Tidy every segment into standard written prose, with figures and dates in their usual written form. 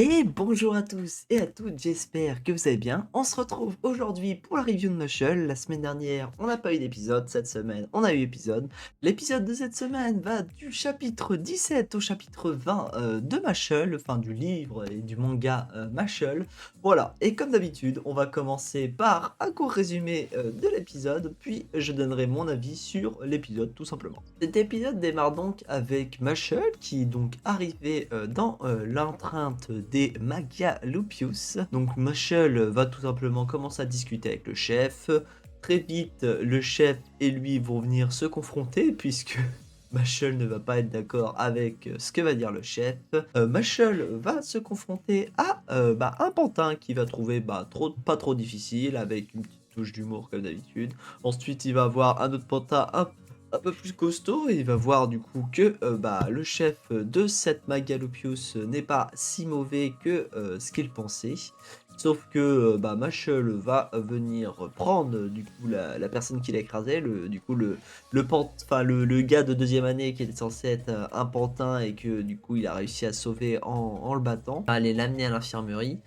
Et bonjour à tous et à toutes, j'espère que vous allez bien. On se retrouve aujourd'hui pour la review de Mushle. La semaine dernière, on n'a pas eu d'épisode, cette semaine, on a eu épisode. L'épisode de cette semaine va du chapitre 17 au chapitre 20 de Mushle, enfin du livre et du manga Mushle. Voilà, et comme d'habitude, on va commencer par un court résumé de l'épisode, puis je donnerai mon avis sur l'épisode tout simplement. Cet épisode démarre donc avec Mushle qui est donc arrivé dans l'enceinte des Magalupius. Donc Mushle va tout simplement commencer à discuter avec le chef. Très vite, le chef et lui vont venir se confronter puisque Mushle ne va pas être d'accord avec ce que va dire le chef. Mushle va se confronter à un pantin qu'il va trouver pas trop difficile avec une petite touche d'humour comme d'habitude. Ensuite, il va avoir un autre pantin un peu plus costaud et il va voir du coup que le chef de cette Magalupius n'est pas si mauvais que ce qu'il pensait. Sauf que Mushle va venir prendre du coup la personne qui l'a écrasé, le gars de deuxième année qui était censé être un pantin et que du coup il a réussi à sauver en le battant, va aller l'amener à l'infirmerie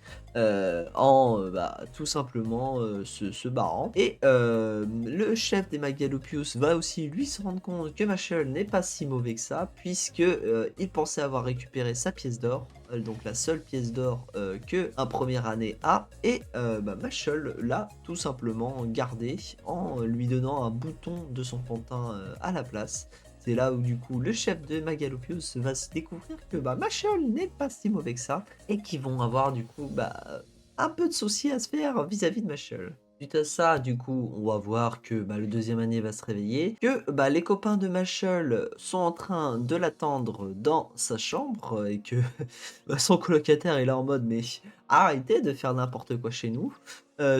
tout simplement se barrant. Et le chef des Magalupius va aussi lui se rendre compte que Mushle n'est pas si mauvais que ça, puisque il pensait avoir récupéré sa pièce d'or, donc la seule pièce d'or que un première année a, et Mushle l'a tout simplement gardé en lui donnant un bouton de son pantin à la place. C'est là où du coup le chef de Magalupius va se découvrir que Mushle n'est pas si mauvais que ça et qu'ils vont avoir du coup un peu de soucis à se faire vis-à-vis de Mushle. Suite à ça, du coup, on va voir que le deuxième année va se réveiller, que les copains de Mushle sont en train de l'attendre dans sa chambre et que son colocataire est là en mode mais arrêtez de faire n'importe quoi chez nous.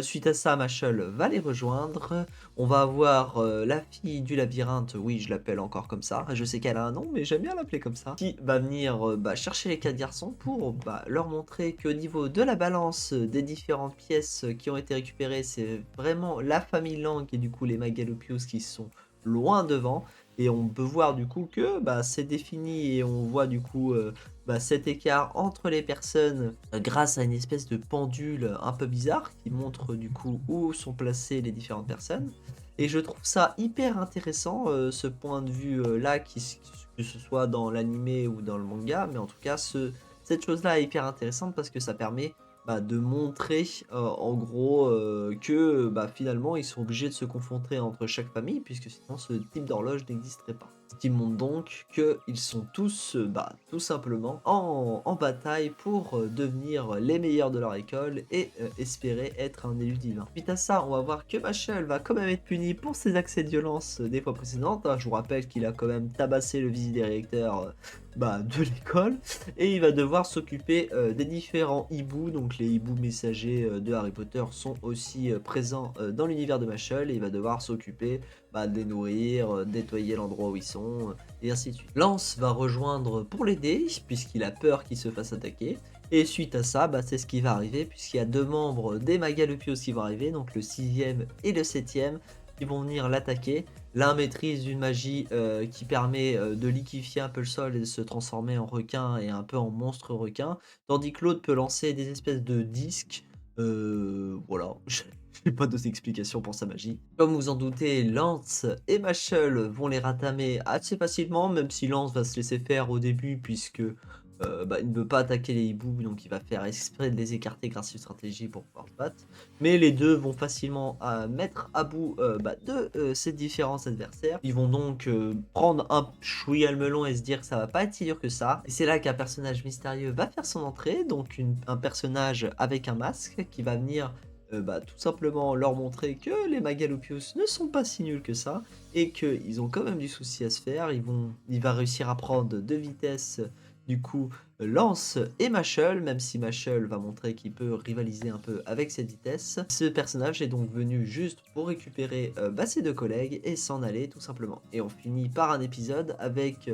Suite à ça, Mushle va les rejoindre. On va avoir la fille du labyrinthe, oui, je l'appelle encore comme ça. Je sais qu'elle a un nom, mais j'aime bien l'appeler comme ça. Qui va venir chercher les 4 garçons pour leur montrer qu'au niveau de la balance des différentes pièces qui ont été récupérées, c'est vraiment la famille Lang et du coup les Magalupius qui sont loin devant. Et on peut voir du coup que c'est défini et on voit du coup cet écart entre les personnes grâce à une espèce de pendule un peu bizarre qui montre du coup où sont placées les différentes personnes. Et je trouve ça hyper intéressant, ce point de vue là, que ce soit dans l'animé ou dans le manga, mais en tout cas, cette chose-là est hyper intéressante parce que ça permet de montrer en gros que finalement ils sont obligés de se confronter entre chaque famille, puisque sinon ce type d'horloge n'existerait pas. Ce qui montre donc qu'ils sont tous tout simplement en bataille pour devenir les meilleurs de leur école et espérer être un élu divin. Suite à ça, on va voir que Mushle va quand même être puni pour ses accès de violence des fois précédentes, hein. Je vous rappelle qu'il a quand même tabassé le vice-directeur de l'école et il va devoir s'occuper des différents hiboux. Donc les hiboux messagers de Harry Potter sont aussi présents dans l'univers de Mushle et il va devoir s'occuper de les nourrir, nettoyer l'endroit où ils sont, et ainsi de suite. Lance va rejoindre pour l'aider, puisqu'il a peur qu'il se fasse attaquer. Et suite à ça, c'est ce qui va arriver, puisqu'il y a 2 membres des Magalupios qui vont arriver, donc le 6e et le 7e, qui vont venir l'attaquer. L'un maîtrise une magie qui permet de liquéfier un peu le sol et de se transformer en requin et un peu en monstre requin, tandis que l'autre peut lancer des espèces de disques. Voilà, j'ai pas d'autres explications pour sa magie. Comme vous en doutez, Lance et Mushle vont les ratamer assez facilement, même si Lance va se laisser faire au début, puisque il ne veut pas attaquer les hiboux, donc il va faire exprès de les écarter grâce à une stratégie pour pouvoir se battre. Mais les deux vont facilement mettre à bout de ces différents adversaires. Ils vont donc prendre un chouïa le melon et se dire que ça va pas être si dur que ça. Et c'est là qu'un personnage mystérieux va faire son entrée, donc un personnage avec un masque qui va venir tout simplement leur montrer que les Magalupius ne sont pas si nuls que ça et qu'ils ont quand même du souci à se faire. Il va réussir à prendre de vitesse du coup Lance et Mushle, même si Mushle va montrer qu'il peut rivaliser un peu avec cette vitesse. Ce personnage est donc venu juste pour récupérer ses 2 collègues et s'en aller tout simplement. Et on finit par un épisode avec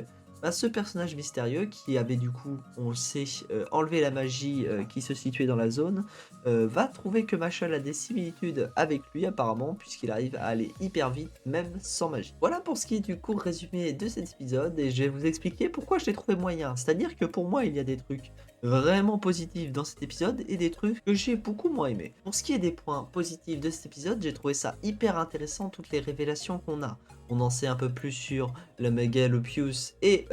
ce personnage mystérieux qui avait du coup, on le sait, enlevé la magie qui se situait dans la zone, va trouver que Mushle a des similitudes avec lui apparemment, puisqu'il arrive à aller hyper vite, même sans magie. Voilà pour ce qui est du court résumé de cet épisode, et je vais vous expliquer pourquoi je l'ai trouvé moyen. C'est-à-dire que pour moi, il y a des trucs vraiment positifs dans cet épisode et des trucs que j'ai beaucoup moins aimés. Pour ce qui est des points positifs de cet épisode, j'ai trouvé ça hyper intéressant, toutes les révélations qu'on a. On en sait un peu plus sur la Megalopius et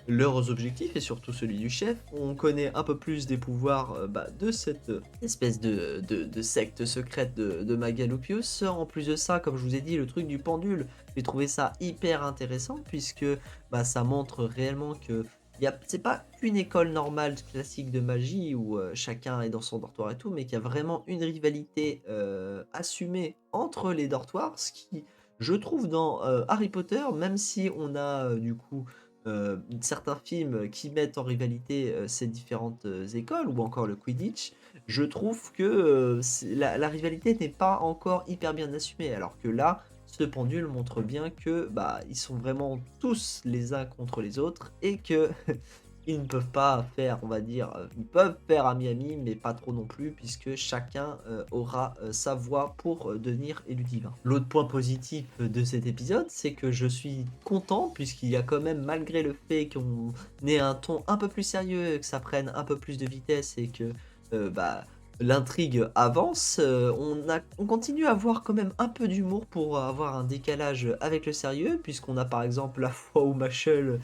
leurs objectifs et surtout celui du chef. On connaît un peu plus des pouvoirs de cette espèce de secte secrète de Megalopius. En plus de ça, comme je vous ai dit, le truc du pendule, j'ai trouvé ça hyper intéressant puisque ça montre réellement que c'est pas qu'une école normale classique de magie où chacun est dans son dortoir et tout, mais qu'il y a vraiment une rivalité assumée entre les dortoirs, ce qui, je trouve, dans Harry Potter, même si on a du coup certains films qui mettent en rivalité ces différentes écoles, ou encore le Quidditch, je trouve que la rivalité n'est pas encore hyper bien assumée, alors que là, ce pendule montre bien que ils sont vraiment tous les uns contre les autres et que ils ne peuvent pas faire, on va dire, ils peuvent faire ami-ami, mais pas trop non plus, puisque chacun aura sa voix pour devenir élu divin. L'autre point positif de cet épisode, c'est que je suis content, puisqu'il y a quand même, malgré le fait qu'on ait un ton un peu plus sérieux, que ça prenne un peu plus de vitesse et que euh, bah, l'intrigue avance, on continue à avoir quand même un peu d'humour pour avoir un décalage avec le sérieux, puisqu'on a par exemple la fois où Machel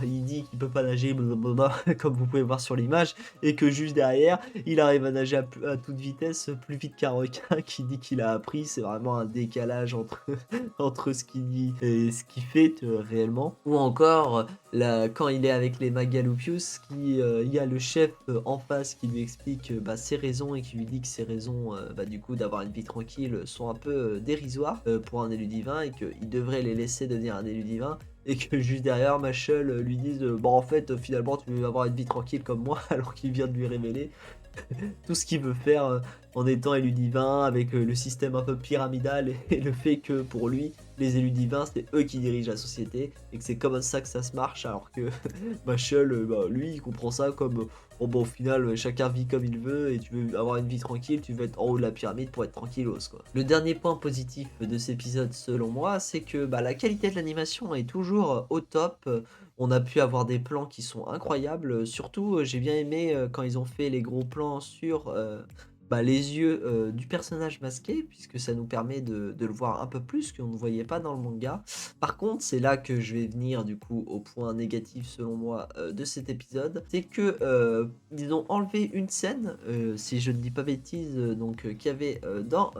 il dit qu'il peut pas nager, blablabla, comme vous pouvez voir sur l'image, et que juste derrière, il arrive à nager à toute vitesse, plus vite qu'un requin qui dit qu'il a appris. C'est vraiment un décalage entre, entre ce qu'il dit et ce qu'il fait réellement. Ou encore, quand il est avec les Magaloupius, il y a le chef en face qui lui explique ses raisons et qui lui dit que ses raisons, du coup, d'avoir une vie tranquille sont un peu dérisoires pour un élu divin et qu'il devrait les laisser devenir un élu divin et que juste derrière, Machel lui dise bon, en fait, finalement, tu veux avoir une vie tranquille comme moi, alors qu'il vient de lui révéler tout ce qu'il veut faire en étant élu divin, avec le système un peu pyramidal et le fait que pour lui, les élus divins, c'est eux qui dirigent la société et que c'est comme ça que ça se marche, alors que Machel, lui, il comprend ça comme au final, chacun vit comme il veut et tu veux avoir une vie tranquille, tu veux être en haut de la pyramide pour être tranquillos, quoi. Le dernier point positif de cet épisode, selon moi, c'est que la qualité de l'animation est toujours au top. On a pu avoir des plans qui sont incroyables. Surtout, j'ai bien aimé quand ils ont fait les gros plans sur les yeux du personnage masqué, puisque ça nous permet de le voir un peu plus qu'on ne voyait pas dans le manga. Par contre, c'est là que je vais venir du coup au point négatif selon moi de cet épisode. C'est que ils ont enlevé une scène, si je ne dis pas bêtise, qu'il y avait dans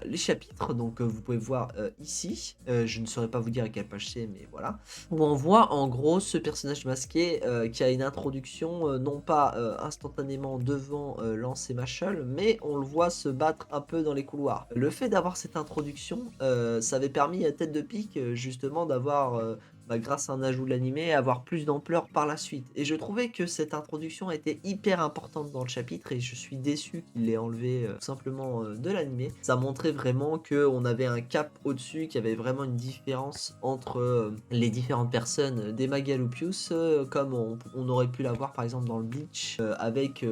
les chapitres. Donc vous pouvez voir ici. Je ne saurais pas vous dire à quelle page c'est, mais voilà où on voit en gros ce personnage masqué qui a une introduction non pas instantanément devant Lance et Machel, mais on le voit se battre un peu dans les couloirs. Le fait d'avoir cette introduction, ça avait permis à Tête de Pique justement d'avoir, grâce à un ajout de l'animé, avoir plus d'ampleur par la suite. Et je trouvais que cette introduction était hyper importante dans le chapitre et je suis déçu qu'il l'ait enlevé tout simplement de l'animé. Ça montrait vraiment qu'on avait un cap au-dessus, qu'il y avait vraiment une différence entre les différentes personnes des Magaloupius, comme on aurait pu l'avoir par exemple dans le Bleach, avec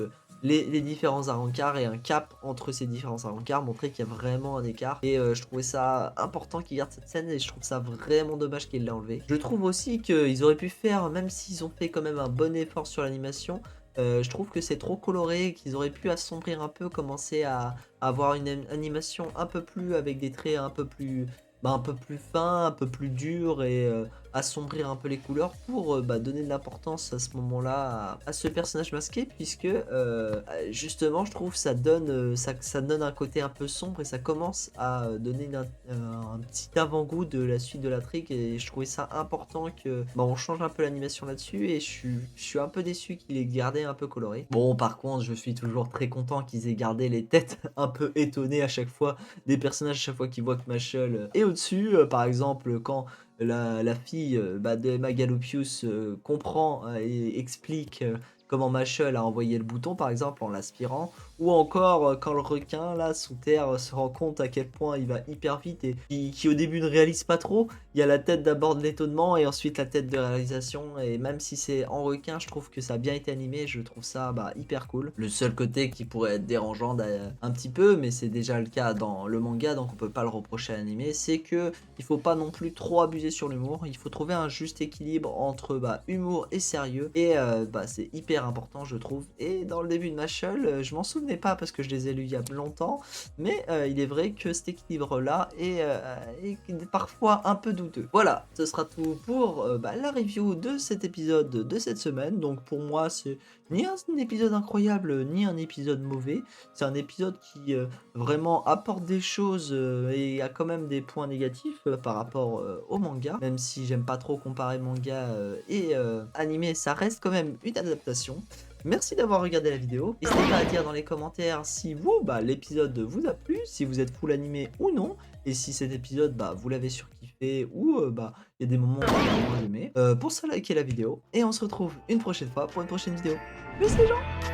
les différents Arrancars et un cap entre ces différents Arrancars, montrer qu'il y a vraiment un écart. Et je trouvais ça important qu'ils gardent cette scène et je trouve ça vraiment dommage qu'ils l'aient enlevé. Je trouve aussi qu'ils auraient pu faire, même s'ils ont fait quand même un bon effort sur l'animation, je trouve que c'est trop coloré, qu'ils auraient pu assombrir un peu, commencer à avoir une animation un peu plus avec des traits un peu plus fins, un peu plus durs et assombrir un peu les couleurs pour donner de l'importance à ce moment-là à ce personnage masqué puisque justement je trouve ça donne ça donne un côté un peu sombre et ça commence à donner un petit avant-goût de la suite de la trick et je trouvais ça important que on change un peu l'animation là-dessus et je suis un peu déçu qu'il ait gardé un peu coloré. Bon par contre je suis toujours très content qu'ils aient gardé les têtes un peu étonnées à chaque fois des personnages à chaque fois qu'ils voient que Machel est au-dessus. Par exemple, quand la fille de Magaloupius comprend et explique comment Machel a envoyé le bouton, par exemple, en l'aspirant, ou encore quand le requin là sous terre se rend compte à quel point il va hyper vite et qui au début ne réalise pas trop. Il y a la tête d'abord de l'étonnement et ensuite la tête de réalisation, et même si c'est en requin, je trouve que ça a bien été animé, je trouve ça hyper cool. Le seul côté qui pourrait être dérangeant un petit peu, mais c'est déjà le cas dans le manga donc on peut pas le reprocher à l'animé, c'est que il faut pas non plus trop abuser sur l'humour, il faut trouver un juste équilibre entre humour et sérieux, et c'est hyper important je trouve. Et dans le début de Mashle, je m'en souvenais pas parce que je les ai lus il y a longtemps, mais il est vrai que cet équilibre là est parfois un peu douteux. Voilà, ce sera tout pour la review de cet épisode de cette semaine. Donc pour moi c'est ni un épisode incroyable ni un épisode mauvais, c'est un épisode qui vraiment apporte des choses et a quand même des points négatifs par rapport au manga, même si j'aime pas trop comparer manga et animé, ça reste quand même une adaptation. Merci d'avoir regardé la vidéo. N'hésitez pas à dire dans les commentaires si vous, l'épisode vous a plu, si vous êtes full animé ou non, et si cet épisode, vous l'avez surkiffé ou il y a des moments où vous avez moins aimé. Pour ça, likez la vidéo, et on se retrouve une prochaine fois pour une prochaine vidéo. Plus les gens!